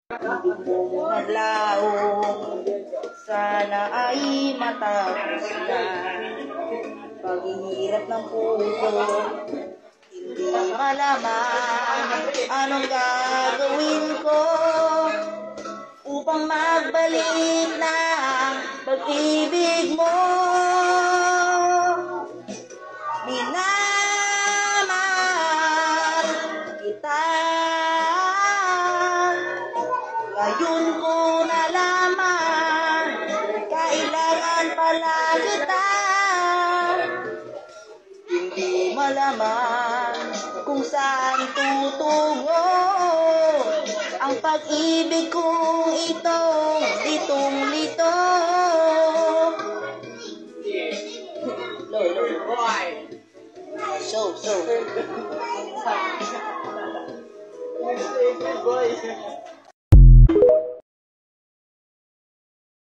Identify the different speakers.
Speaker 1: Naglaong sana ay matapos na. Paghihirap ng puso, hindi malaman anong gagawin ko upang magbalik na ang pag-ibig mo. Minamahal kita, ngayon ko nalaman, kailangan pala kita. Hindi malaman kung saan tutungo ang pag-ibig kong itong litong-lito. So.